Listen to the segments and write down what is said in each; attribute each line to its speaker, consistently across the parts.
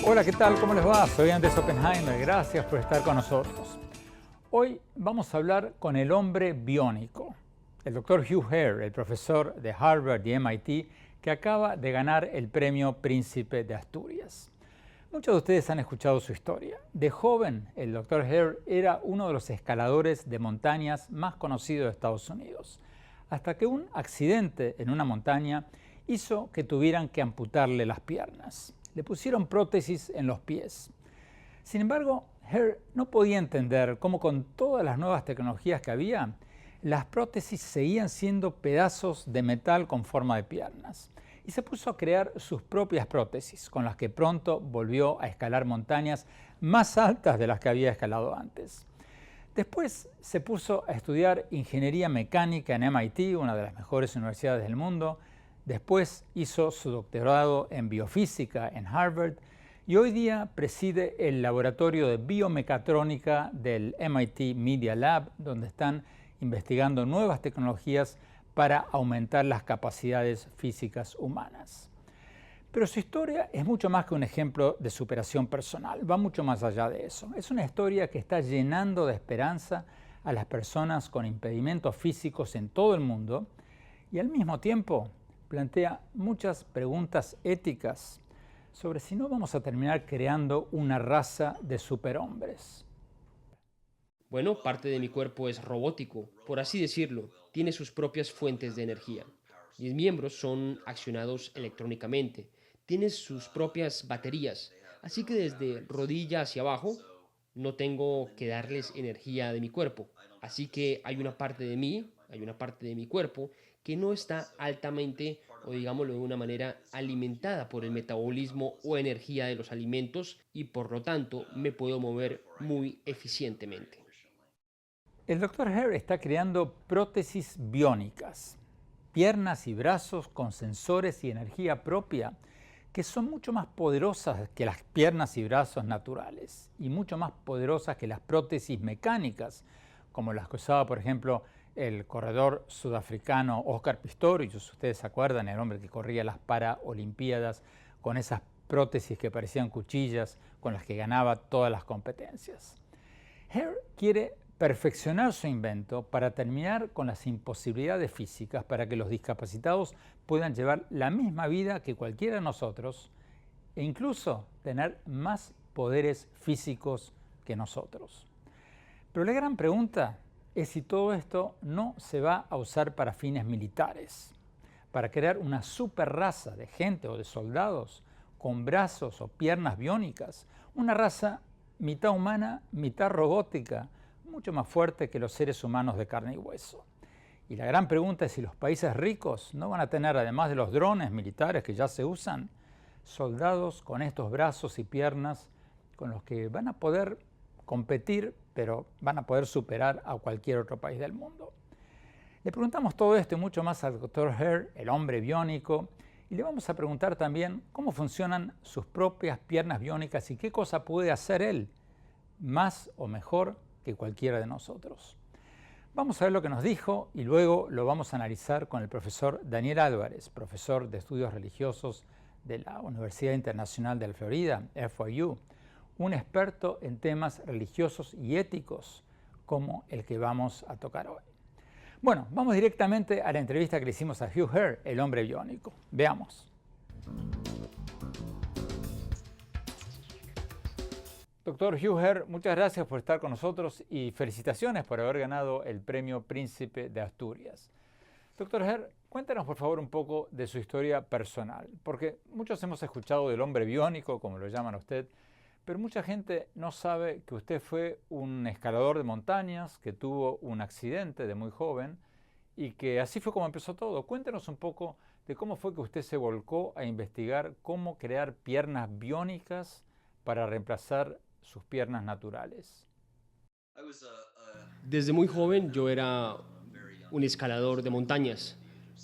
Speaker 1: Hola, ¿qué tal? ¿Cómo les va? Soy Andrés Oppenheimer. Gracias por estar con nosotros. Hoy vamos a hablar con el hombre biónico, el Dr. Hugh Herr, el profesor de Harvard y MIT, que acaba de ganar el premio Príncipe de Asturias. Muchos de ustedes han escuchado su historia. De joven, el Dr. Herr era uno de los escaladores de montañas más conocidos de Estados Unidos, hasta que un accidente en una montaña hizo que tuvieran que amputarle las piernas. Le pusieron prótesis en los pies. Sin embargo, Herr no podía entender cómo con todas las nuevas tecnologías que había, las prótesis seguían siendo pedazos de metal con forma de piernas. Y se puso a crear sus propias prótesis, con las que pronto volvió a escalar montañas más altas de las que había escalado antes. Después se puso a estudiar ingeniería mecánica en MIT, una de las mejores universidades del mundo. Después hizo su doctorado en biofísica en Harvard y hoy día preside el laboratorio de biomecatrónica del MIT Media Lab, donde están investigando nuevas tecnologías para aumentar las capacidades físicas humanas. Pero su historia es mucho más que un ejemplo de superación personal, va mucho más allá de eso. Es una historia que está llenando de esperanza a las personas con impedimentos físicos en todo el mundo y al mismo tiempo plantea muchas preguntas éticas sobre si no vamos a terminar creando una raza de superhombres.
Speaker 2: Bueno, parte de mi cuerpo es robótico, por así decirlo, tiene sus propias fuentes de energía. Mis miembros son accionados electrónicamente, tienen sus propias baterías, así que desde rodilla hacia abajo no tengo que darles energía de mi cuerpo. Así que hay una parte de mí, hay una parte de mi cuerpo que no está altamente o digámoslo de una manera alimentada por el metabolismo o energía de los alimentos y por lo tanto me puedo mover muy eficientemente.
Speaker 1: El Dr. Herr está creando prótesis biónicas, piernas y brazos con sensores y energía propia que son mucho más poderosas que las piernas y brazos naturales y mucho más poderosas que las prótesis mecánicas, como las que usaba, por ejemplo, el corredor sudafricano Oscar Pistorius. Ustedes se acuerdan, el hombre que corría las Paralimpiadas con esas prótesis que parecían cuchillas con las que ganaba todas las competencias. Herr quiere perfeccionar su invento para terminar con las imposibilidades físicas para que los discapacitados puedan llevar la misma vida que cualquiera de nosotros e incluso tener más poderes físicos que nosotros. Pero la gran pregunta es si todo esto no se va a usar para fines militares, para crear una super raza de gente o de soldados con brazos o piernas biónicas, una raza mitad humana, mitad robótica, mucho más fuerte que los seres humanos de carne y hueso. Y la gran pregunta es si los países ricos no van a tener, además de los drones militares que ya se usan, soldados con estos brazos y piernas con los que van a poder competir, pero van a poder superar a cualquier otro país del mundo. Le preguntamos todo esto y mucho más al Dr. Herr, el hombre biónico, y le vamos a preguntar también cómo funcionan sus propias piernas biónicas y qué cosa puede hacer él más o mejor que cualquiera de nosotros. Vamos a ver lo que nos dijo y luego lo vamos a analizar con el profesor Daniel Álvarez, profesor de estudios religiosos de la Universidad Internacional de la Florida, FIU, un experto en temas religiosos y éticos como el que vamos a tocar hoy. Bueno, vamos directamente a la entrevista que le hicimos a Hugh Herr, el hombre biónico. Veamos. Doctor Hugh Herr, muchas gracias por estar con nosotros y felicitaciones por haber ganado el premio Príncipe de Asturias. Doctor Herr, cuéntanos por favor un poco de su historia personal, porque muchos hemos escuchado del hombre biónico, como lo llaman a usted, pero mucha gente no sabe que usted fue un escalador de montañas, que tuvo un accidente de muy joven y que así fue como empezó todo. Cuéntenos un poco de cómo fue que usted se volcó a investigar cómo crear piernas biónicas para reemplazar sus piernas naturales.
Speaker 2: Desde muy joven yo era un escalador de montañas.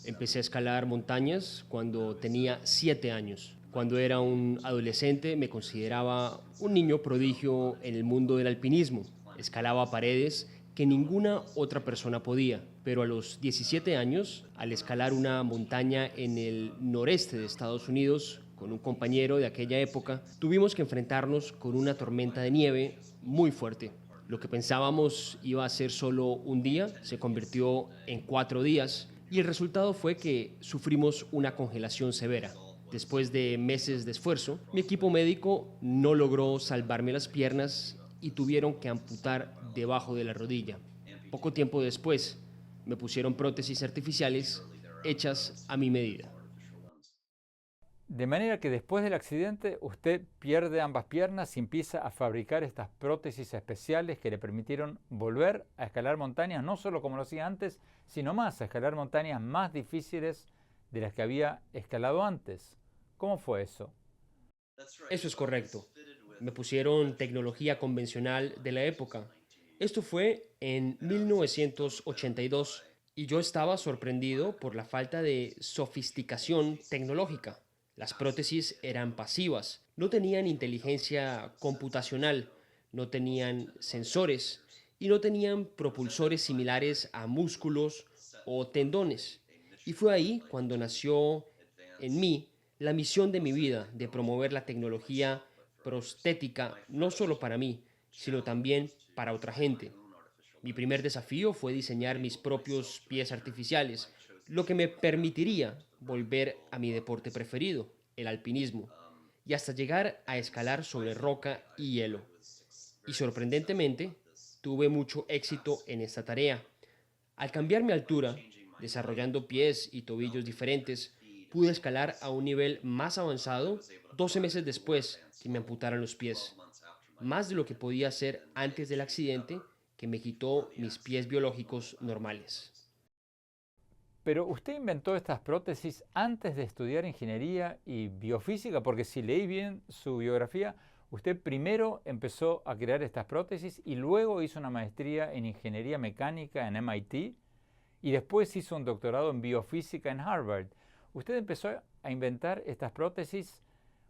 Speaker 2: Empecé a escalar montañas cuando tenía 7 años. Cuando era un adolescente me consideraba un niño prodigio en el mundo del alpinismo. Escalaba paredes que ninguna otra persona podía, pero a los 17 años, al escalar una montaña en el noreste de Estados Unidos, con un compañero de aquella época, tuvimos que enfrentarnos con una tormenta de nieve muy fuerte. Lo que pensábamos iba a ser solo un día se convirtió en 4 días y el resultado fue que sufrimos una congelación severa. Después de meses de esfuerzo, mi equipo médico no logró salvarme las piernas y tuvieron que amputar debajo de la rodilla. Poco tiempo después, me pusieron prótesis artificiales hechas a mi medida.
Speaker 1: De manera que después del accidente usted pierde ambas piernas y empieza a fabricar estas prótesis especiales que le permitieron volver a escalar montañas, no solo como lo hacía antes, sino más, a escalar montañas más difíciles de las que había escalado antes. ¿Cómo fue eso?
Speaker 2: Eso es correcto. Me pusieron tecnología convencional de la época. Esto fue en 1982 y yo estaba sorprendido por la falta de sofisticación tecnológica. Las prótesis eran pasivas, no tenían inteligencia computacional, no tenían sensores y no tenían propulsores similares a músculos o tendones. Y fue ahí cuando nació en mí la misión de mi vida de promover la tecnología prostética no solo para mí, sino también para otra gente. Mi primer desafío fue diseñar mis propios pies artificiales, lo que me permitiría volver a mi deporte preferido, el alpinismo, y hasta llegar a escalar sobre roca y hielo. Y sorprendentemente, tuve mucho éxito en esta tarea. Al cambiar mi altura, desarrollando pies y tobillos diferentes, pude escalar a un nivel más avanzado 12 meses después que me amputaran los pies, más de lo que podía hacer antes del accidente que me quitó mis pies biológicos normales.
Speaker 1: Pero usted inventó estas prótesis antes de estudiar ingeniería y biofísica, porque si leí bien su biografía, usted primero empezó a crear estas prótesis y luego hizo una maestría en ingeniería mecánica en MIT y después hizo un doctorado en biofísica en Harvard. ¿Usted empezó a inventar estas prótesis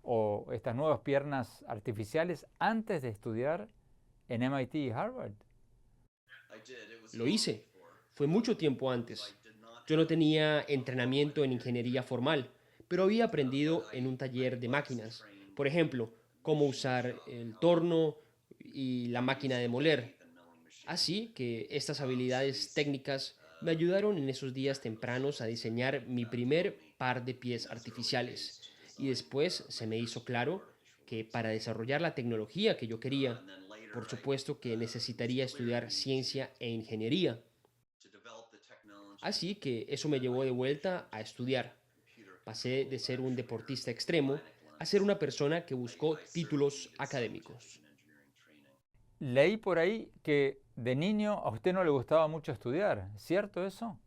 Speaker 1: o estas nuevas piernas artificiales antes de estudiar en MIT y Harvard?
Speaker 2: Lo hice. Fue mucho tiempo antes. Yo no tenía entrenamiento en ingeniería formal, pero había aprendido en un taller de máquinas. Por ejemplo, cómo usar el torno y la máquina de moler. Así que estas habilidades técnicas me ayudaron en esos días tempranos a diseñar mi primer par de pies artificiales. Y después se me hizo claro que para desarrollar la tecnología que yo quería, por supuesto que necesitaría estudiar ciencia e ingeniería. Así que eso me llevó de vuelta a estudiar. Pasé de ser un deportista extremo a ser una persona que buscó títulos académicos.
Speaker 1: Leí por ahí que de niño a usted no le gustaba mucho estudiar, ¿cierto eso?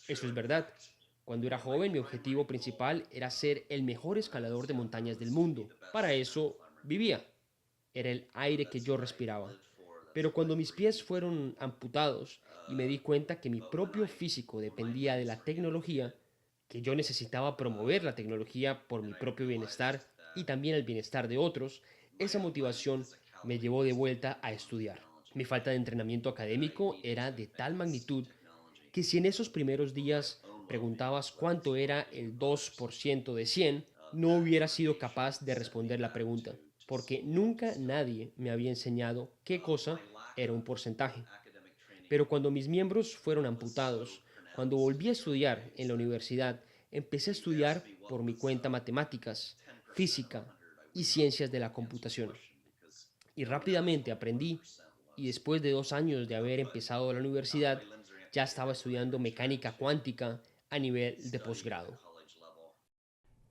Speaker 2: Eso es verdad. Cuando era joven, mi objetivo principal era ser el mejor escalador de montañas del mundo. Para eso vivía. Era el aire que yo respiraba. Pero cuando mis pies fueron amputados y me di cuenta que mi propio físico dependía de la tecnología, que yo necesitaba promover la tecnología por mi propio bienestar y también el bienestar de otros, esa motivación me llevó de vuelta a estudiar. Mi falta de entrenamiento académico era de tal magnitud que si en esos primeros días preguntabas cuánto era el 2% de 100, no hubiera sido capaz de responder la pregunta, porque nunca nadie me había enseñado qué cosa era un porcentaje. Pero cuando mis miembros fueron amputados, cuando volví a estudiar en la universidad, empecé a estudiar por mi cuenta matemáticas, física y ciencias de la computación. Y rápidamente aprendí, y después de 2 años de haber empezado la universidad, ya estaba estudiando mecánica cuántica a nivel de posgrado.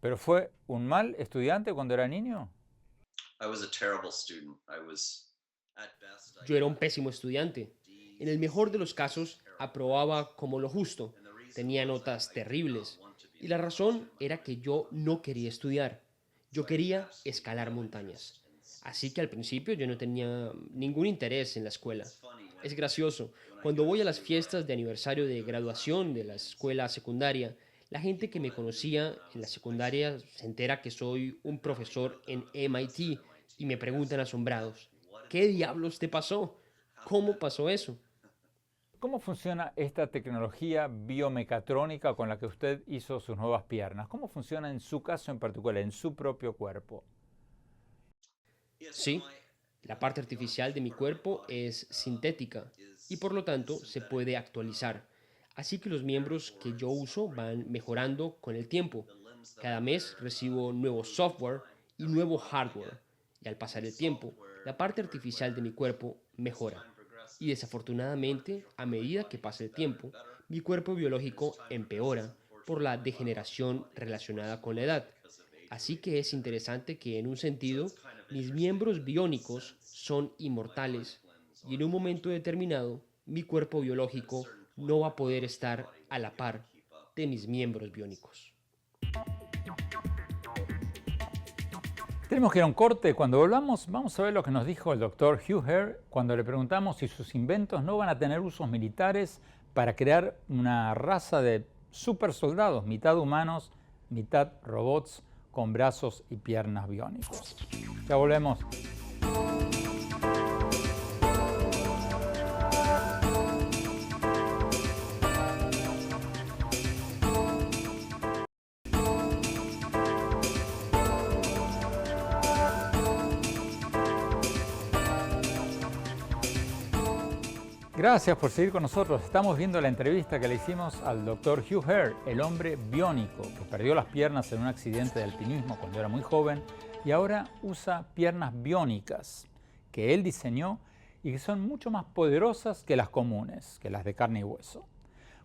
Speaker 1: ¿Pero fue un mal estudiante cuando era niño?
Speaker 2: Yo era un pésimo estudiante. En el mejor de los casos, aprobaba como lo justo. Tenía notas terribles. Y la razón era que yo no quería estudiar. Yo quería escalar montañas. Así que al principio yo no tenía ningún interés en la escuela. Es gracioso. Cuando voy a las fiestas de aniversario de graduación de la escuela secundaria, la gente que me conocía en la secundaria se entera que soy un profesor en MIT y me preguntan asombrados, ¿Qué diablos te pasó? ¿Cómo pasó eso?
Speaker 1: ¿Cómo funciona esta tecnología biomecatrónica con la que usted hizo sus nuevas piernas? ¿Cómo funciona en su caso en particular, en su propio cuerpo?
Speaker 2: Sí, la parte artificial de mi cuerpo es sintética y por lo tanto se puede actualizar. Así que los miembros que yo uso van mejorando con el tiempo. Cada mes recibo nuevo software y nuevo hardware. Y al pasar el tiempo, la parte artificial de mi cuerpo mejora. Y desafortunadamente, a medida que pasa el tiempo, mi cuerpo biológico empeora por la degeneración relacionada con la edad. Así que es interesante que en un sentido, mis miembros biónicos son inmortales y en un momento determinado, mi cuerpo biológico no va a poder estar a la par de mis miembros biónicos.
Speaker 1: Tenemos que ir a un corte. Cuando volvamos, vamos a ver lo que nos dijo el doctor Hugh Hare cuando le preguntamos si sus inventos no van a tener usos militares para crear una raza de super soldados, mitad humanos, mitad robots, con brazos y piernas biónicos. Ya volvemos. Gracias por seguir con nosotros. Estamos viendo la entrevista que le hicimos al doctor Hugh Hare, el hombre biónico, que perdió las piernas en un accidente de alpinismo cuando era muy joven y ahora usa piernas biónicas que él diseñó y que son mucho más poderosas que las comunes, que las de carne y hueso.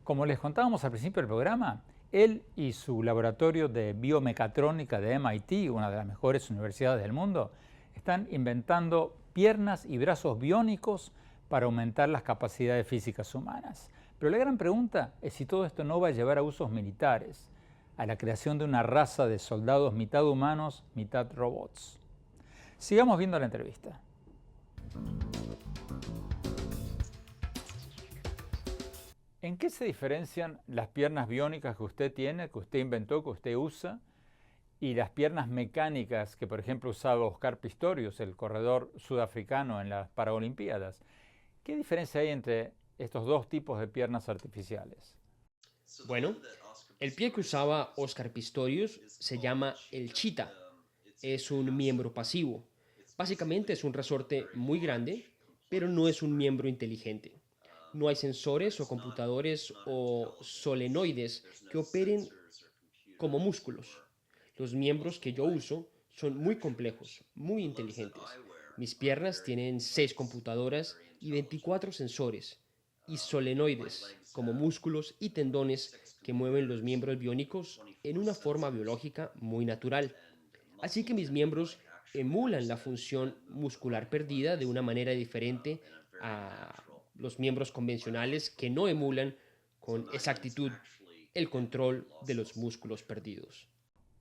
Speaker 1: Como les contábamos al principio del programa, él y su laboratorio de biomecatrónica de MIT, una de las mejores universidades del mundo, están inventando piernas y brazos biónicos para aumentar las capacidades físicas humanas. Pero la gran pregunta es si todo esto no va a llevar a usos militares, a la creación de una raza de soldados mitad humanos, mitad robots. Sigamos viendo la entrevista. ¿En qué se diferencian las piernas biónicas que usted tiene, que usted inventó, que usted usa, y las piernas mecánicas que, por ejemplo, usaba Oscar Pistorius, el corredor sudafricano en las Paralimpiadas? ¿Qué diferencia hay entre estos dos tipos de piernas artificiales?
Speaker 2: Bueno, el pie que usaba Oscar Pistorius se llama el Cheetah. Es un miembro pasivo. Básicamente es un resorte muy grande, pero no es un miembro inteligente. No hay sensores o computadores o solenoides que operen como músculos. Los miembros que yo uso son muy complejos, muy inteligentes. Mis piernas tienen 6 computadoras y 24 sensores y solenoides como músculos y tendones que mueven los miembros biónicos en una forma biológica muy natural. Así que mis miembros emulan la función muscular perdida de una manera diferente a los miembros convencionales que no emulan con exactitud el control de los músculos perdidos.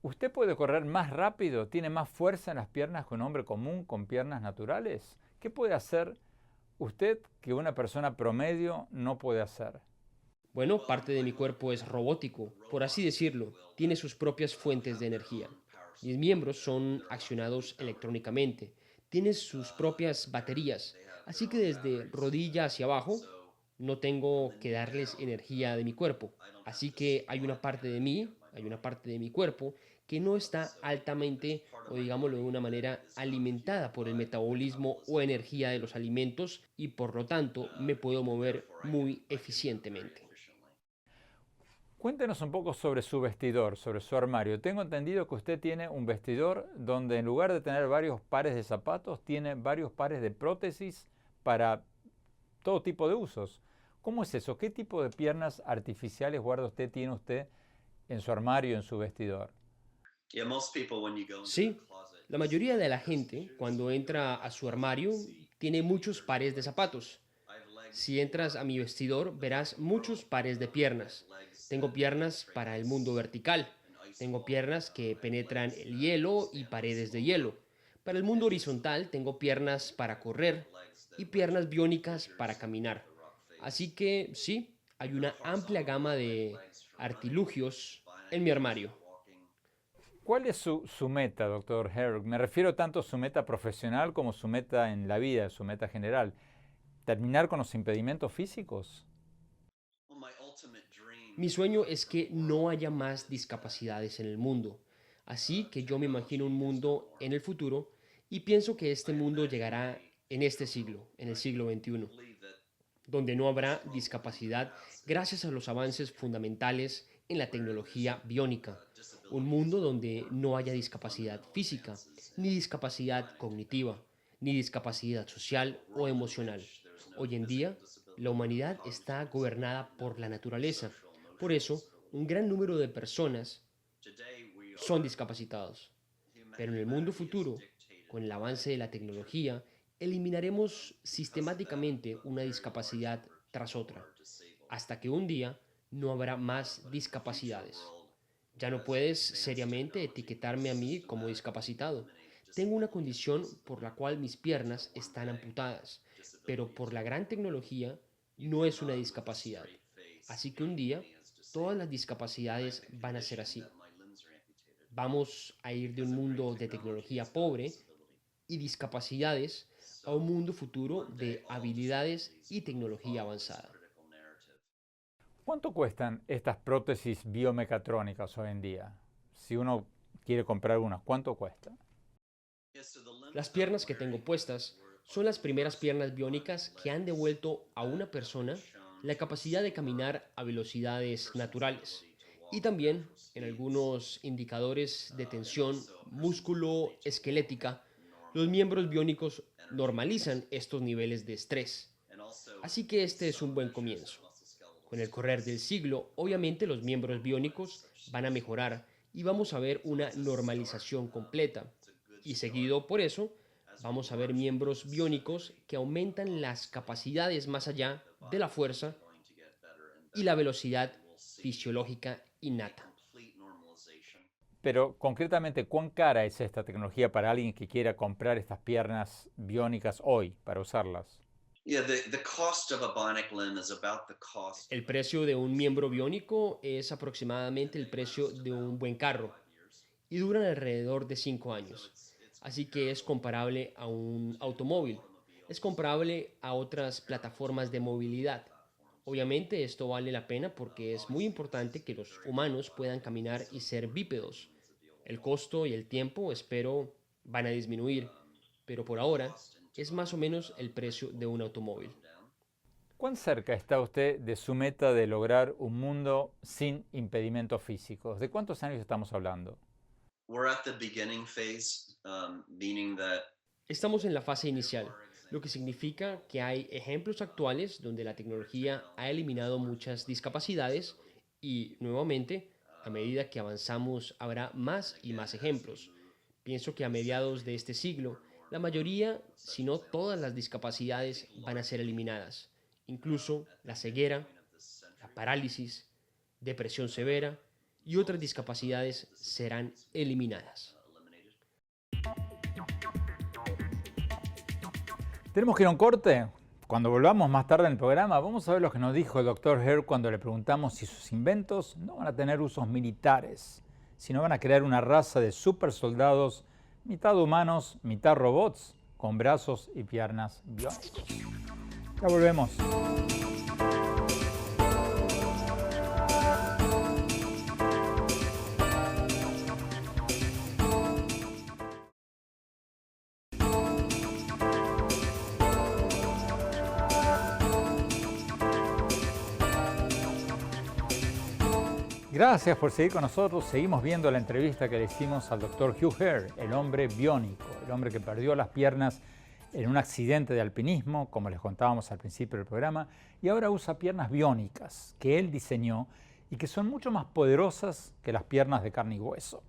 Speaker 1: ¿Usted puede correr más rápido, tiene más fuerza en las piernas que un hombre común con piernas naturales? ¿Qué puede hacer usted que una persona promedio no puede hacer?
Speaker 2: Bueno, parte de mi cuerpo es robótico, por así decirlo, tiene sus propias fuentes de energía. Mis miembros son accionados electrónicamente, tienen sus propias baterías, así que desde rodilla hacia abajo no tengo que darles energía de mi cuerpo. Así que hay una parte de mí, hay una parte de mi cuerpo que no está altamente, o digámoslo de una manera, alimentada por el metabolismo o energía de los alimentos y por lo tanto me puedo mover muy eficientemente.
Speaker 1: Cuéntenos un poco sobre su vestidor, sobre su armario. Tengo entendido que usted tiene un vestidor donde en lugar de tener varios pares de zapatos, tiene varios pares de prótesis para todo tipo de usos. ¿Cómo es eso? ¿Qué tipo de piernas artificiales guarda usted, tiene usted en su armario, en su vestidor?
Speaker 2: Sí, la mayoría de la gente cuando entra a su armario tiene muchos pares de zapatos. Si entras a mi vestidor, verás muchos pares de piernas. Tengo piernas para el mundo vertical. Tengo piernas que penetran el hielo y paredes de hielo. Para el mundo horizontal, tengo piernas para correr y piernas biónicas para caminar. Así que sí, hay una amplia gama de artilugios en mi armario.
Speaker 1: ¿Cuál es su meta, doctor Hare? Me refiero tanto a su meta profesional como su meta en la vida, su meta general. ¿Terminar con los impedimentos físicos?
Speaker 2: Mi sueño es que no haya más discapacidades en el mundo. Así que yo me imagino un mundo en el futuro y pienso que este mundo llegará en este siglo, en el siglo XXI, donde no habrá discapacidad gracias a los avances fundamentales en la tecnología biónica. Un mundo donde no haya discapacidad física, ni discapacidad cognitiva, ni discapacidad social o emocional. Hoy en día, la humanidad está gobernada por la naturaleza. Por eso, un gran número de personas son discapacitados. Pero en el mundo futuro, con el avance de la tecnología, eliminaremos sistemáticamente una discapacidad tras otra, hasta que un día no habrá más discapacidades. Ya no puedes seriamente etiquetarme a mí como discapacitado. Tengo una condición por la cual mis piernas están amputadas, pero por la gran tecnología no es una discapacidad. Así que un día todas las discapacidades van a ser así. Vamos a ir de un mundo de tecnología pobre y discapacidades a un mundo futuro de habilidades y tecnología avanzada.
Speaker 1: ¿Cuánto cuestan estas prótesis biomecatrónicas hoy en día? Si uno quiere comprar una, ¿cuánto cuesta?
Speaker 2: Las piernas que tengo puestas son las primeras piernas biónicas que han devuelto a una persona la capacidad de caminar a velocidades naturales y también en algunos indicadores de tensión músculo-esquelética, los miembros biónicos normalizan estos niveles de estrés. Así que este es un buen comienzo. Con el correr del siglo, obviamente los miembros biónicos van a mejorar y vamos a ver una normalización completa. Y seguido por eso, vamos a ver miembros biónicos que aumentan las capacidades más allá de la fuerza y la velocidad fisiológica innata.
Speaker 1: Pero concretamente, ¿cuán cara es esta tecnología para alguien que quiera comprar estas piernas biónicas hoy para usarlas?
Speaker 2: El precio de un miembro biónico es aproximadamente el precio de un buen carro y duran alrededor de 5 años. Así que es comparable a un automóvil. Es comparable a otras plataformas de movilidad. Obviamente esto vale la pena porque es muy importante que los humanos puedan caminar y ser bípedos. El costo y el tiempo, espero, van a disminuir, pero por ahora es más o menos el precio de un automóvil.
Speaker 1: ¿Cuán cerca está usted de su meta de lograr un mundo sin impedimentos físicos? ¿De cuántos años estamos hablando?
Speaker 2: Estamos en la fase inicial, lo que significa que hay ejemplos actuales donde la tecnología ha eliminado muchas discapacidades y, nuevamente, a medida que avanzamos habrá más y más ejemplos. Pienso que a mediados de este siglo, la mayoría, si no todas las discapacidades van a ser eliminadas, incluso la ceguera, la parálisis, depresión severa y otras discapacidades serán eliminadas.
Speaker 1: Tenemos que ir a un corte. Cuando volvamos más tarde en el programa, vamos a ver lo que nos dijo el doctor Hare cuando le preguntamos si sus inventos no van a tener usos militares, sino van a crear una raza de supersoldados, mitad humanos, mitad robots, con brazos y piernas biónicos. Ya volvemos. Gracias por seguir con nosotros. Seguimos viendo la entrevista que le hicimos al doctor Hugh Hare, el hombre biónico, el hombre que perdió las piernas en un accidente de alpinismo, como les contábamos al principio del programa, y ahora usa piernas biónicas que él diseñó y que son mucho más poderosas que las piernas de carne y hueso.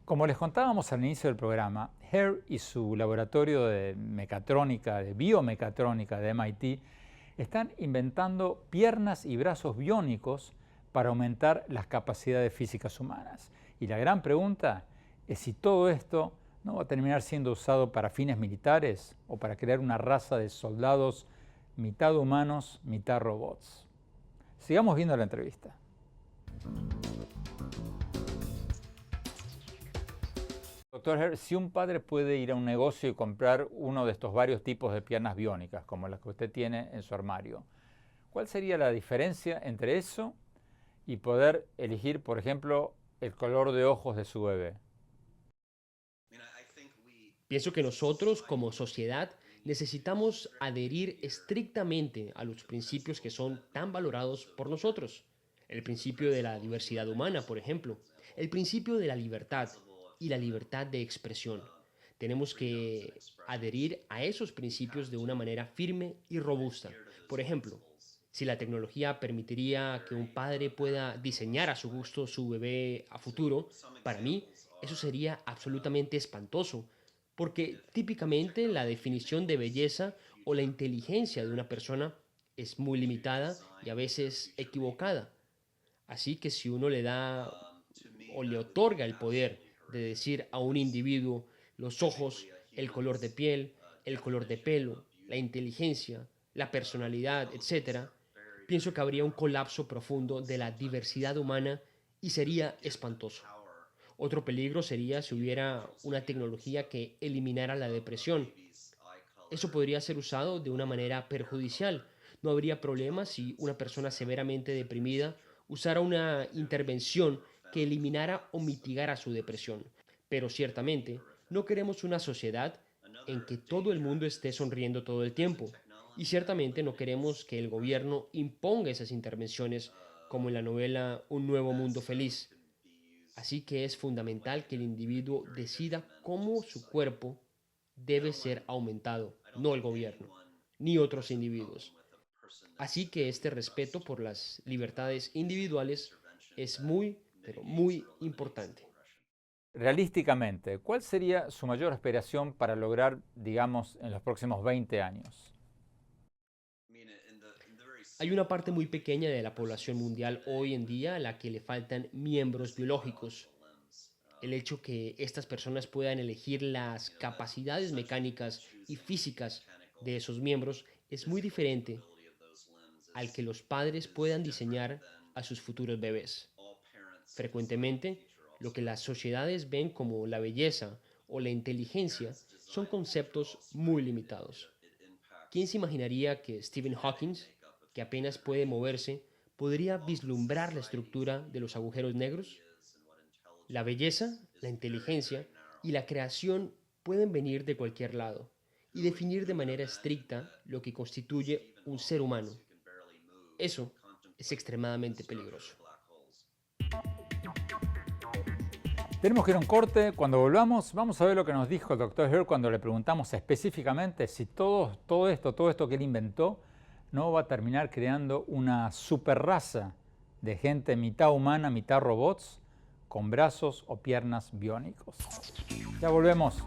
Speaker 1: Como les contábamos al inicio del programa, Hare y su laboratorio de mecatrónica, de biomecatrónica de MIT, están inventando piernas y brazos biónicos para aumentar las capacidades físicas humanas. Y la gran pregunta es si todo esto no va a terminar siendo usado para fines militares o para crear una raza de soldados mitad humanos, mitad robots. Sigamos viendo la entrevista. doctor Hare, si un padre puede ir a un negocio y comprar uno de estos varios tipos de piernas biónicas, como las que usted tiene en su armario, ¿cuál sería la diferencia entre eso y poder elegir, por ejemplo, el color de ojos de su bebé?
Speaker 2: Pienso que nosotros, como sociedad, necesitamos adherir estrictamente a los principios que son tan valorados por nosotros. El principio de la diversidad humana, por ejemplo. El principio de la libertad y la libertad de expresión. Tenemos que adherir a esos principios de una manera firme y robusta. Por ejemplo, si la tecnología permitiría que un padre pueda diseñar a su gusto su bebé a futuro, para mí eso sería absolutamente espantoso, porque típicamente la definición de belleza o la inteligencia de una persona es muy limitada y a veces equivocada. Así que si uno le da o le otorga el poder de decir a un individuo los ojos, el color de piel, el color de pelo, la inteligencia, la personalidad, etcétera, pienso que habría un colapso profundo de la diversidad humana y sería espantoso. Otro peligro sería si hubiera una tecnología que eliminara la depresión. Eso podría ser usado de una manera perjudicial. No habría problema si una persona severamente deprimida usara una intervención que eliminara o mitigara su depresión. Pero ciertamente, no queremos una sociedad en que todo el mundo esté sonriendo todo el tiempo. Y ciertamente no queremos que el gobierno imponga esas intervenciones como en la novela Un nuevo mundo feliz. Así que es fundamental que el individuo decida cómo su cuerpo debe ser aumentado, no el gobierno, ni otros individuos. Así que este respeto por las libertades individuales es muy, pero muy importante.
Speaker 1: Realísticamente, ¿cuál sería su mayor aspiración para lograr, digamos, en los próximos 20 años?
Speaker 2: Hay una parte muy pequeña de la población mundial hoy en día a la que le faltan miembros biológicos. El hecho que estas personas puedan elegir las capacidades mecánicas y físicas de esos miembros es muy diferente al que los padres puedan diseñar a sus futuros bebés. Frecuentemente, lo que las sociedades ven como la belleza o la inteligencia son conceptos muy limitados. ¿Quién se imaginaría que Stephen Hawking, que apenas puede moverse, podría vislumbrar la estructura de los agujeros negros? La belleza, la inteligencia y la creación pueden venir de cualquier lado y definir de manera estricta lo que constituye un ser humano. Eso es extremadamente peligroso.
Speaker 1: Tenemos que ir a un corte. Cuando volvamos, vamos a ver lo que nos dijo el doctor Hare cuando le preguntamos específicamente si todo esto que él inventó no va a terminar creando una superraza de gente mitad humana, mitad robots, con brazos o piernas biónicos. Ya volvemos.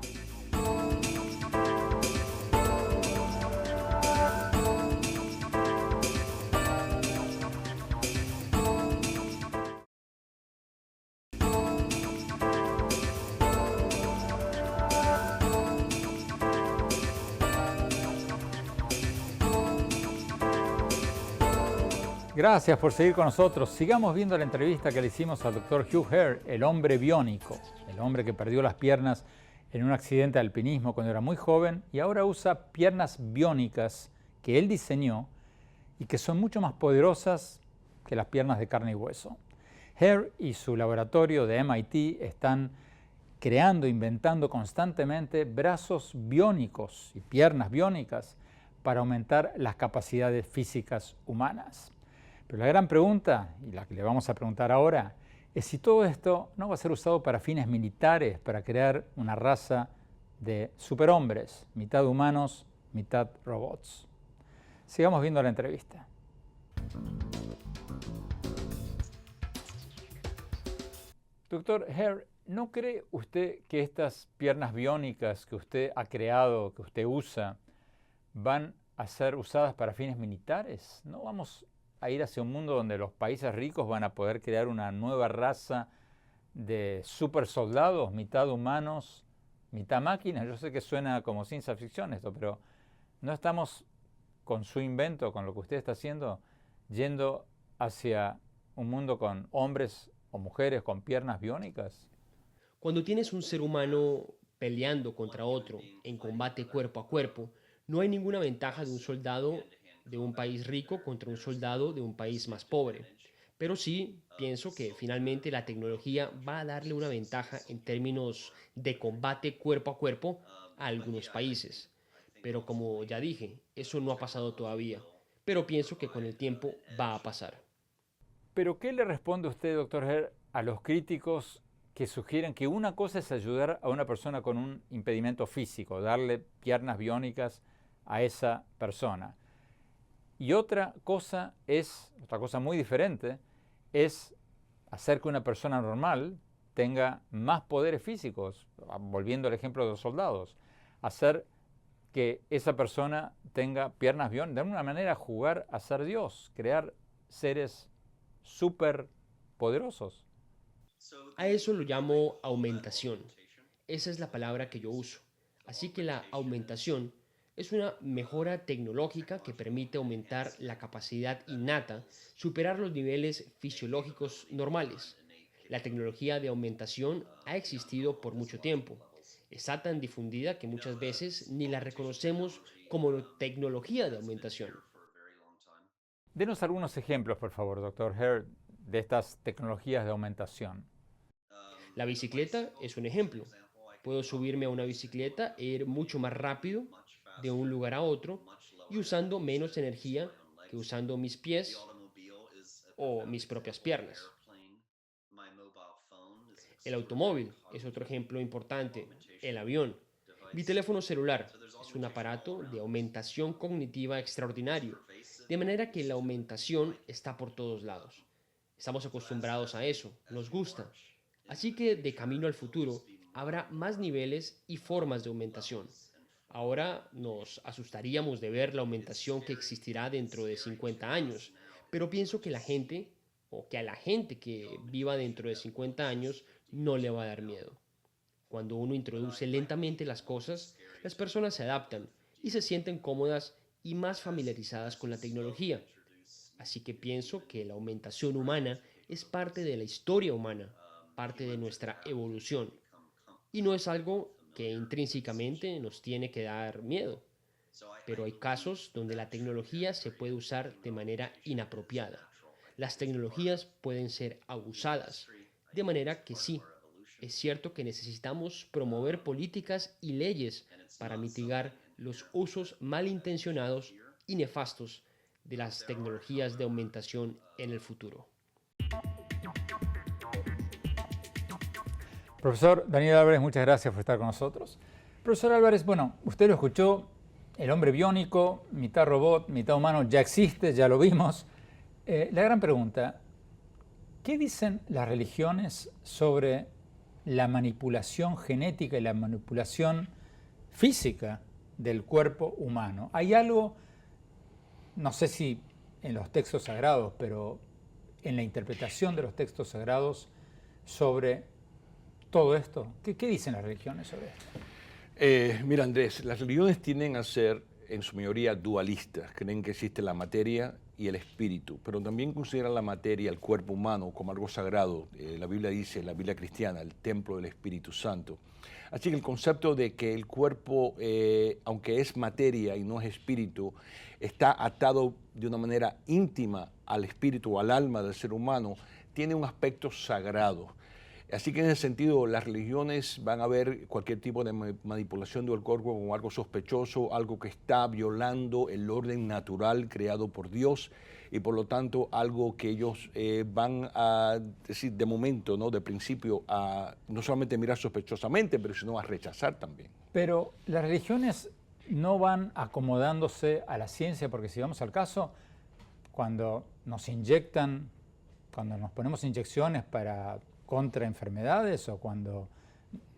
Speaker 1: Gracias por seguir con nosotros. Sigamos viendo la entrevista que le hicimos al Dr. Hugh Hare, el hombre biónico, el hombre que perdió las piernas en un accidente de alpinismo cuando era muy joven y ahora usa piernas biónicas que él diseñó y que son mucho más poderosas que las piernas de carne y hueso. Hare y su laboratorio de MIT están creando, inventando constantemente brazos biónicos y piernas biónicas para aumentar las capacidades físicas humanas. Pero la gran pregunta, y la que le vamos a preguntar ahora, es si todo esto no va a ser usado para fines militares, para crear una raza de superhombres, mitad humanos, mitad robots. Sigamos viendo la entrevista. Doctor Hare, ¿no cree usted que estas piernas biónicas que usted ha creado, que usted usa, van a ser usadas para fines militares? ¿No vamos a ir hacia un mundo donde los países ricos van a poder crear una nueva raza de super soldados, mitad humanos, mitad máquinas? Yo sé que suena como ciencia ficción esto, pero ¿no estamos con su invento, con lo que usted está haciendo, yendo hacia un mundo con hombres o mujeres con piernas biónicas?
Speaker 2: Cuando tienes un ser humano peleando contra otro en combate cuerpo a cuerpo, no hay ninguna ventaja de un soldado de un país rico contra un soldado de un país más pobre. Pero sí pienso que finalmente la tecnología va a darle una ventaja en términos de combate cuerpo a cuerpo a algunos países. Pero como ya dije, eso no ha pasado todavía. Pero pienso que con el tiempo va a pasar.
Speaker 1: Pero ¿qué le responde usted, doctor Herr, a los críticos que sugieren que una cosa es ayudar a una persona con un impedimento físico, darle piernas biónicas a esa persona? Y otra cosa muy diferente, es hacer que una persona normal tenga más poderes físicos, volviendo al ejemplo de los soldados, hacer que esa persona tenga piernas biónicas, de alguna manera jugar a ser Dios, crear seres súper poderosos.
Speaker 2: A eso lo llamo aumentación. Esa es la palabra que yo uso. Así que la aumentación es una mejora tecnológica que permite aumentar la capacidad innata, superar los niveles fisiológicos normales. La tecnología de aumentación ha existido por mucho tiempo. Está tan difundida que muchas veces ni la reconocemos como tecnología de aumentación.
Speaker 1: Denos algunos ejemplos, por favor, doctor Herr, de estas tecnologías de aumentación.
Speaker 2: La bicicleta es un ejemplo. Puedo subirme a una bicicleta e ir mucho más rápido de un lugar a otro y usando menos energía que usando mis pies o mis propias piernas. El automóvil es otro ejemplo importante. El avión. Mi teléfono celular es un aparato de aumentación cognitiva extraordinario, de manera que la aumentación está por todos lados. Estamos acostumbrados a eso, nos gusta. Así que de camino al futuro habrá más niveles y formas de aumentación. Ahora nos asustaríamos de ver la aumentación que existirá dentro de 50 años, pero pienso que la gente, o que a la gente que viva dentro de 50 años, no le va a dar miedo. Cuando uno introduce lentamente las cosas, las personas se adaptan y se sienten cómodas y más familiarizadas con la tecnología. Así que pienso que la aumentación humana es parte de la historia humana, parte de nuestra evolución, y no es algo que intrínsecamente nos tiene que dar miedo. Pero hay casos donde la tecnología se puede usar de manera inapropiada. Las tecnologías pueden ser abusadas, de manera que sí, es cierto que necesitamos promover políticas y leyes para mitigar los usos malintencionados y nefastos de las tecnologías de aumentación en el futuro.
Speaker 1: Profesor Daniel Álvarez, muchas gracias por estar con nosotros. Profesor Álvarez, bueno, usted lo escuchó, el hombre biónico, mitad robot, mitad humano, ya existe, ya lo vimos. La gran pregunta, ¿qué dicen las religiones sobre la manipulación genética y la manipulación física del cuerpo humano? ¿Hay algo, no sé si en los textos sagrados, pero en la interpretación de los textos sagrados sobre todo esto? ¿Qué dicen las religiones sobre esto?
Speaker 3: Mira, Andrés, las religiones tienden a ser en su mayoría dualistas. Creen que existe la materia y el espíritu, pero también consideran la materia, el cuerpo humano, como algo sagrado. La Biblia dice, la Biblia cristiana, el templo del Espíritu Santo. Así que el concepto de que el cuerpo, aunque es materia y no es espíritu, está atado de una manera íntima al espíritu o al alma del ser humano, tiene un aspecto sagrado. Así que en ese sentido las religiones van a ver cualquier tipo de manipulación del cuerpo como algo sospechoso, algo que está violando el orden natural creado por Dios y por lo tanto algo que ellos van a decir de momento, ¿no? De principio, a no solamente mirar sospechosamente, pero sino a rechazar también.
Speaker 1: Pero las religiones no van acomodándose a la ciencia, porque si vamos al caso, cuando nos inyectan, cuando nos ponemos inyecciones contra enfermedades o cuando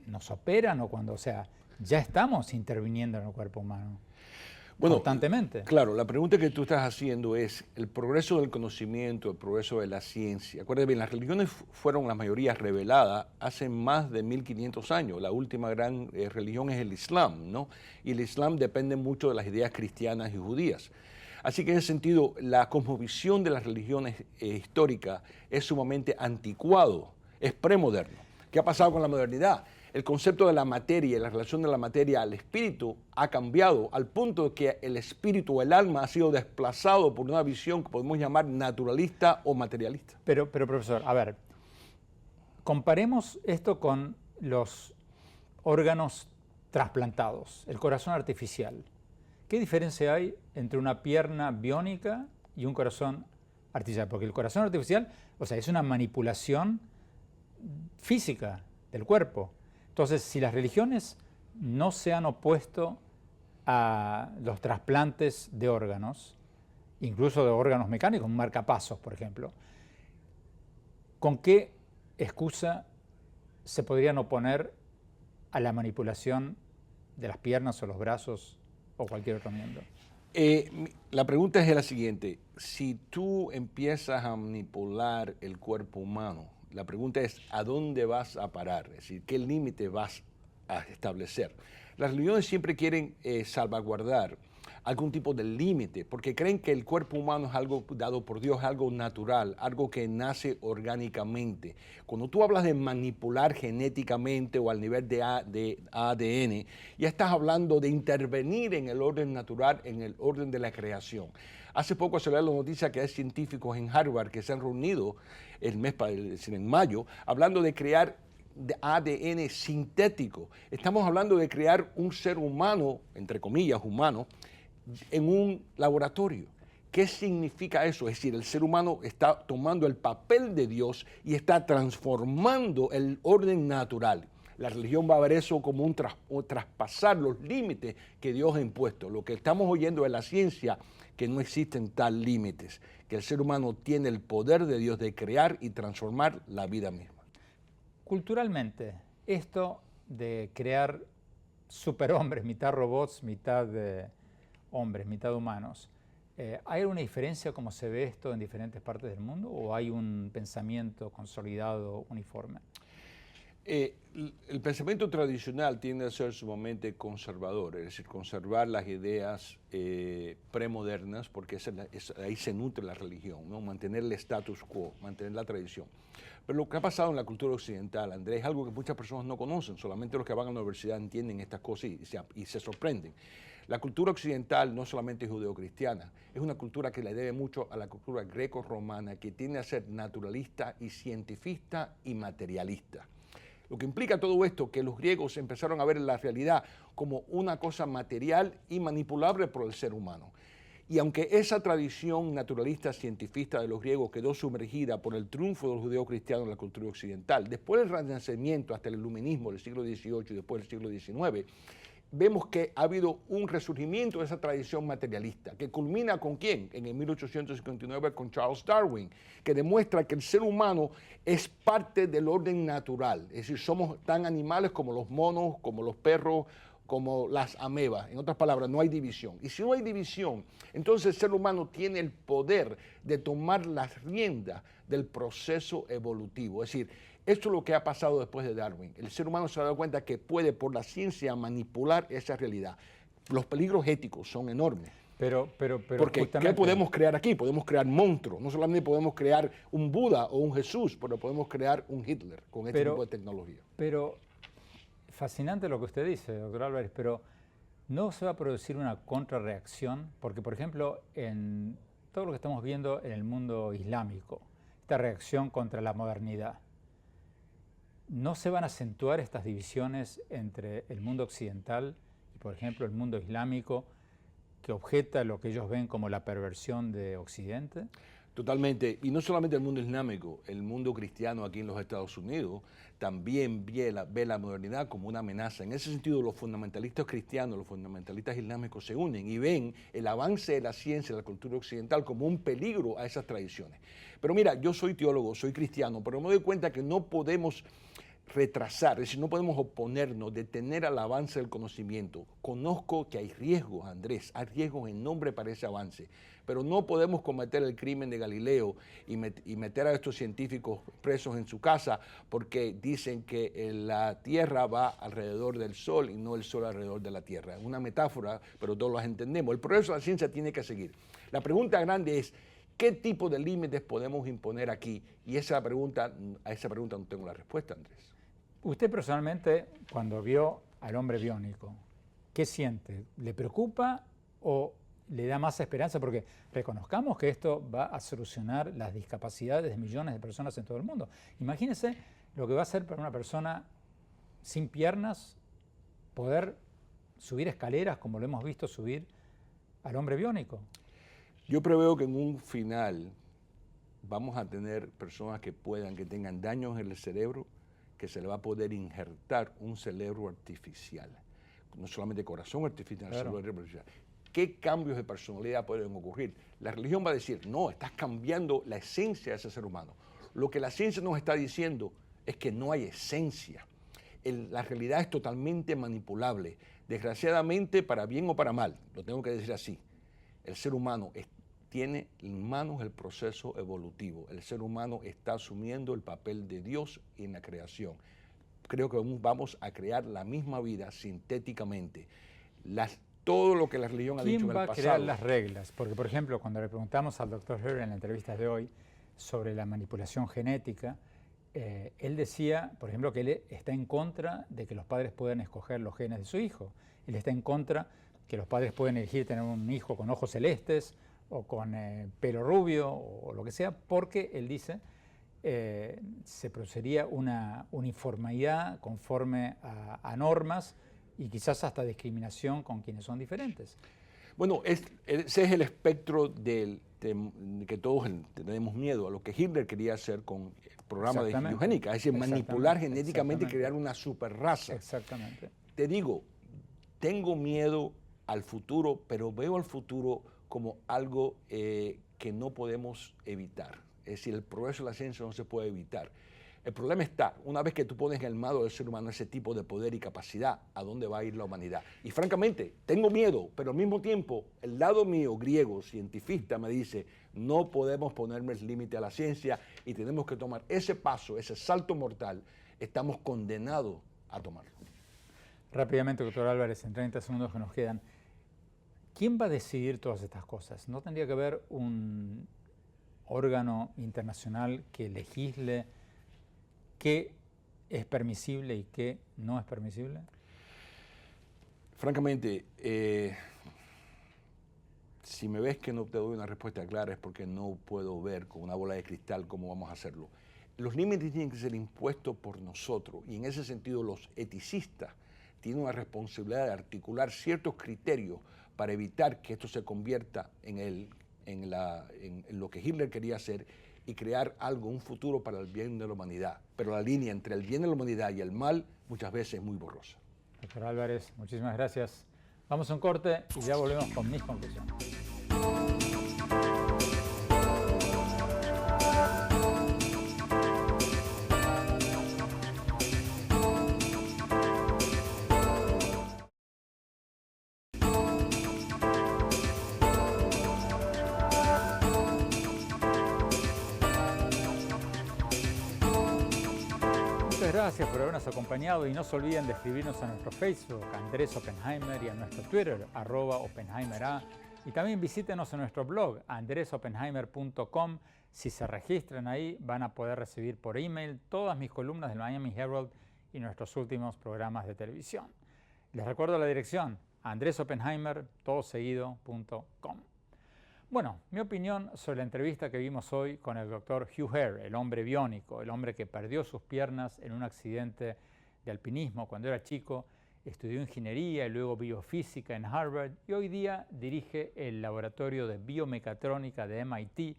Speaker 1: nos operan o cuando, o sea, ya estamos interviniendo en el cuerpo humano constantemente.
Speaker 3: Claro, la pregunta que tú estás haciendo es el progreso del conocimiento, el progreso de la ciencia. Acuérdate bien, las religiones fueron la mayoría reveladas hace más de 1500 años. La última gran religión es el Islam, ¿no? Y el Islam depende mucho de las ideas cristianas y judías. Así que en ese sentido, la cosmovisión de las religiones históricas es sumamente anticuado. Es premoderno. ¿Qué ha pasado con la modernidad? El concepto de la materia y la relación de la materia al espíritu ha cambiado al punto de que el espíritu o el alma ha sido desplazado por una visión que podemos llamar naturalista o materialista.
Speaker 1: Pero profesor, a ver, comparemos esto con los órganos trasplantados, el corazón artificial. ¿Qué diferencia hay entre una pierna biónica y un corazón artificial? Porque el corazón artificial, o sea, es una manipulación física del cuerpo. Entonces, si las religiones no se han opuesto a los trasplantes de órganos, incluso de órganos mecánicos, un marcapasos, por ejemplo, ¿con qué excusa se podrían oponer a la manipulación de las piernas o los brazos o cualquier otro miembro?
Speaker 3: La pregunta es la siguiente: si tú empiezas a manipular el cuerpo humano, la pregunta es ¿a dónde vas a parar? Es decir, ¿qué límite vas a establecer? Las religiones siempre quieren salvaguardar algún tipo de límite, porque creen que el cuerpo humano es algo dado por Dios, algo natural, algo que nace orgánicamente. Cuando tú hablas de manipular genéticamente o al nivel de ADN, ya estás hablando de intervenir en el orden natural, en el orden de la creación. Hace poco se le da la noticia que hay científicos en Harvard que se han reunido en mayo, hablando de crear ADN sintético. Estamos hablando de crear un ser humano, entre comillas, humano, en un laboratorio. ¿Qué significa eso? Es decir, el ser humano está tomando el papel de Dios y está transformando el orden natural. La religión va a ver eso como un traspasar los límites que Dios ha impuesto. Lo que estamos oyendo de la ciencia, que no existen tal límites, que el ser humano tiene el poder de Dios de crear y transformar la vida misma.
Speaker 1: Culturalmente, esto de crear superhombres, mitad robots, mitad hombres, mitad humanos, ¿hay alguna diferencia cómo se ve esto en diferentes partes del mundo o hay un pensamiento consolidado uniforme?
Speaker 3: El pensamiento tradicional tiende a ser sumamente conservador, es decir, conservar las ideas premodernas, porque ahí se nutre la religión, ¿no? Mantener el status quo, mantener la tradición. Pero lo que ha pasado en la cultura occidental, Andrés, es algo que muchas personas no conocen, solamente los que van a la universidad entienden estas cosas y se sorprenden. La cultura occidental no solamente es judeocristiana, es una cultura que le debe mucho a la cultura greco-romana, que tiende a ser naturalista y cientifista y materialista. Lo que implica todo esto, que los griegos empezaron a ver la realidad como una cosa material y manipulable por el ser humano. Y aunque esa tradición naturalista cientifista de los griegos quedó sumergida por el triunfo del judeo cristiano en la cultura occidental, después del Renacimiento hasta el Iluminismo del siglo XVIII y después del siglo XIX, vemos que ha habido un resurgimiento de esa tradición materialista, que culmina ¿con quién? En el 1859 con Charles Darwin, que demuestra que el ser humano es parte del orden natural, es decir, somos tan animales como los monos, como los perros, como las amebas. En otras palabras, no hay división. Y si no hay división, entonces el ser humano tiene el poder de tomar las riendas del proceso evolutivo. Es decir, esto es lo que ha pasado después de Darwin. El ser humano se ha dado cuenta que puede, por la ciencia, manipular esa realidad. Los peligros éticos son enormes. Porque ¿qué podemos crear aquí? Podemos crear monstruos. No solamente podemos crear un Buda o un Jesús, pero podemos crear un Hitler con este tipo de tecnología.
Speaker 1: Pero fascinante lo que usted dice, doctor Álvarez, pero ¿no se va a producir una contrarreacción? Porque, por ejemplo, en todo lo que estamos viendo en el mundo islámico, esta reacción contra la modernidad, ¿no se van a acentuar estas divisiones entre el mundo occidental y, por ejemplo, el mundo islámico, que objeta lo que ellos ven como la perversión de Occidente?
Speaker 3: Totalmente, y no solamente el mundo islámico, el mundo cristiano aquí en los Estados Unidos también ve la modernidad como una amenaza. En ese sentido, los fundamentalistas cristianos, los fundamentalistas islámicos se unen y ven el avance de la ciencia y la cultura occidental como un peligro a esas tradiciones. Pero mira, yo soy teólogo, soy cristiano, pero me doy cuenta que no podemos retrasar, es decir, no podemos oponernos, detener al avance del conocimiento. Conozco que hay riesgos, Andrés, hay riesgos enormes para ese avance, pero no podemos cometer el crimen de Galileo y meter a estos científicos presos en su casa porque dicen que la Tierra va alrededor del Sol y no el Sol alrededor de la Tierra. Es una metáfora, pero todos las entendemos. El progreso de la ciencia tiene que seguir. La pregunta grande es, ¿qué tipo de límites podemos imponer aquí? Y a esa pregunta no tengo la respuesta, Andrés.
Speaker 1: Usted personalmente, cuando vio al hombre biónico, ¿qué siente? ¿Le preocupa o le da más esperanza? Porque reconozcamos que esto va a solucionar las discapacidades de millones de personas en todo el mundo. Imagínese lo que va a hacer para una persona sin piernas poder subir escaleras como lo hemos visto subir al hombre biónico.
Speaker 3: Yo preveo que en un final vamos a tener personas que tengan daños en el cerebro, que se le va a poder injertar un cerebro artificial. No solamente corazón artificial,
Speaker 1: Claro.
Speaker 3: cerebro artificial. ¿Qué cambios de personalidad pueden ocurrir? La religión va a decir, no, estás cambiando la esencia de ese ser humano. Lo que la ciencia nos está diciendo es que no hay esencia. La realidad es totalmente manipulable. Desgraciadamente, para bien o para mal, lo tengo que decir así, el ser humano tiene en manos el proceso evolutivo. El ser humano está asumiendo el papel de Dios en la creación. Creo que vamos a crear la misma vida sintéticamente. Todo lo que la religión ha dicho en el pasado.
Speaker 1: ¿Quién va a crear las reglas? Porque, por ejemplo, cuando le preguntamos al Dr. Herr en la entrevista de hoy sobre la manipulación genética, él decía, por ejemplo, que él está en contra de que los padres puedan escoger los genes de su hijo. Él está en contra que los padres pueden elegir tener un hijo con ojos celestes o con pelo rubio o lo que sea, porque él dice se produciría una uniformidad conforme a normas y quizás hasta discriminación con quienes son diferentes.
Speaker 3: Bueno, ese es el espectro que todos tenemos miedo, a lo que Hitler quería hacer con el programa de eugénica, es decir, manipular genéticamente y crear una superraza.
Speaker 1: Exactamente.
Speaker 3: Te digo, tengo miedo al futuro, pero veo al futuro como algo que no podemos evitar. Es decir, el progreso de la ciencia no se puede evitar. El problema está, una vez que tú pones en el mano del ser humano ese tipo de poder y capacidad, ¿a dónde va a ir la humanidad? Y francamente, tengo miedo, pero al mismo tiempo, el lado mío, griego, cientifista, me dice, no podemos ponerle límite a la ciencia y tenemos que tomar ese paso, ese salto mortal, estamos condenados a tomarlo.
Speaker 1: Rápidamente, doctor Álvarez, en 30 segundos que nos quedan, ¿quién va a decidir todas estas cosas? ¿No tendría que haber un órgano internacional que legisle qué es permisible y qué no es permisible?
Speaker 3: Francamente, si me ves que no te doy una respuesta clara es porque no puedo ver con una bola de cristal cómo vamos a hacerlo. Los límites tienen que ser impuestos por nosotros y en ese sentido los eticistas tienen una responsabilidad de articular ciertos criterios para evitar que esto se convierta en lo que Hitler quería hacer y crear un futuro para el bien de la humanidad. Pero la línea entre el bien de la humanidad y el mal muchas veces es muy borrosa.
Speaker 1: Doctor Álvarez, muchísimas gracias. Vamos a un corte y ya volvemos con mis conclusiones. Muchas gracias por habernos acompañado y no se olviden de escribirnos a nuestro Facebook, Andrés Oppenheimer, y a nuestro Twitter, @OppenheimerA. Y también visítenos en nuestro blog, andresoppenheimer.com. Si se registran ahí, van a poder recibir por email todas mis columnas del Miami Herald y nuestros últimos programas de televisión. Les recuerdo la dirección, andresoppenheimer.com. Bueno, mi opinión sobre la entrevista que vimos hoy con el doctor Hugh Herr, el hombre biónico, el hombre que perdió sus piernas en un accidente de alpinismo cuando era chico, estudió ingeniería y luego biofísica en Harvard y hoy día dirige el laboratorio de biomecatrónica de MIT,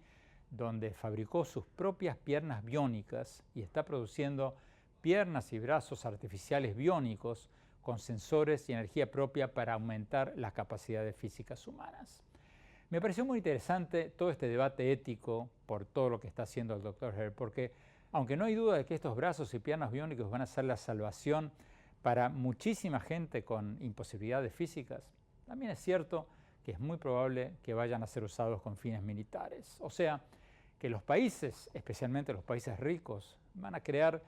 Speaker 1: donde fabricó sus propias piernas biónicas y está produciendo piernas y brazos artificiales biónicos con sensores y energía propia para aumentar las capacidades físicas humanas. Me pareció muy interesante todo este debate ético por todo lo que está haciendo el Dr. Herr, porque aunque no hay duda de que estos brazos y piernas biónicos van a ser la salvación para muchísima gente con imposibilidades físicas, también es cierto que es muy probable que vayan a ser usados con fines militares. O sea, que los países, especialmente los países ricos, van a crear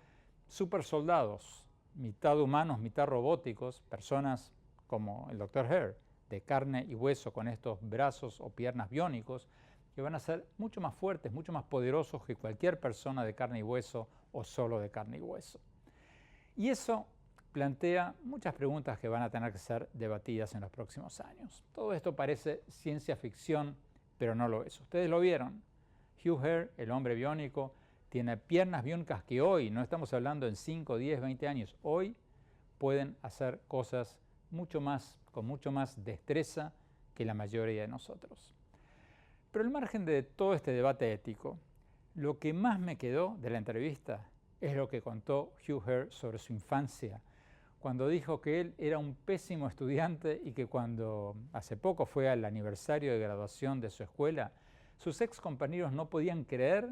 Speaker 1: supersoldados, mitad humanos, mitad robóticos, personas como el Dr. Herr, de carne y hueso con estos brazos o piernas biónicos, que van a ser mucho más fuertes, mucho más poderosos que cualquier persona de carne y hueso o solo de carne y hueso. Y eso plantea muchas preguntas que van a tener que ser debatidas en los próximos años. Todo esto parece ciencia ficción, pero no lo es. Ustedes lo vieron. Hugh Herr, el hombre biónico, tiene piernas biónicas que hoy, no estamos hablando en 5, 10, 20 años, hoy pueden hacer cosas con mucho más destreza que la mayoría de nosotros. Pero al margen de todo este debate ético, lo que más me quedó de la entrevista es lo que contó Hugh Herr sobre su infancia, cuando dijo que él era un pésimo estudiante y que cuando hace poco fue al aniversario de graduación de su escuela, sus ex compañeros no podían creer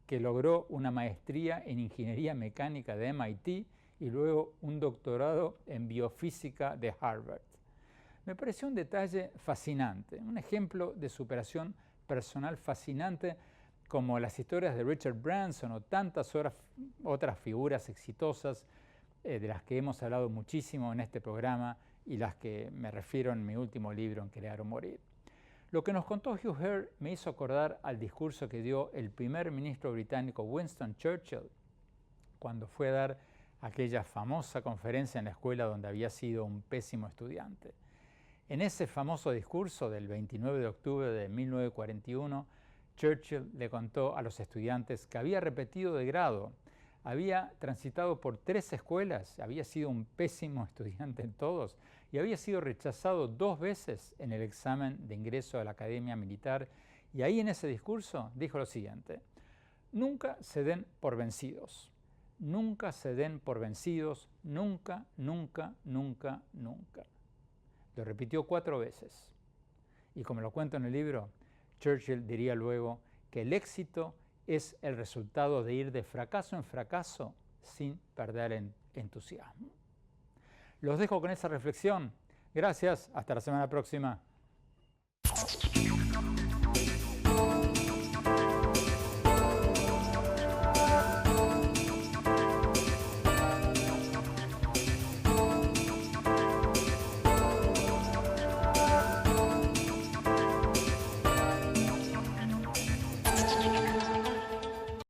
Speaker 1: que logró una maestría en ingeniería mecánica de MIT y luego un doctorado en biofísica de Harvard. Me pareció un detalle fascinante, un ejemplo de superación personal fascinante como las historias de Richard Branson o tantas otras figuras exitosas de las que hemos hablado muchísimo en este programa y las que me refiero en mi último libro, En Crear o Morir. Lo que nos contó Hugh Herr me hizo acordar al discurso que dio el primer ministro británico Winston Churchill cuando fue a dar aquella famosa conferencia en la escuela donde había sido un pésimo estudiante. En ese famoso discurso del 29 de octubre de 1941, Churchill le contó a los estudiantes que había repetido de grado, había transitado por 3 escuelas, había sido un pésimo estudiante en todos y había sido rechazado 2 veces en el examen de ingreso a la Academia Militar. Y ahí en ese discurso dijo lo siguiente: nunca se den por vencidos, nunca se den por vencidos, nunca, nunca, nunca, nunca. Lo repitió 4 veces. Y como lo cuento en el libro, Churchill diría luego que el éxito es el resultado de ir de fracaso en fracaso sin perder el entusiasmo. Los dejo con esa reflexión. Gracias, hasta la semana próxima.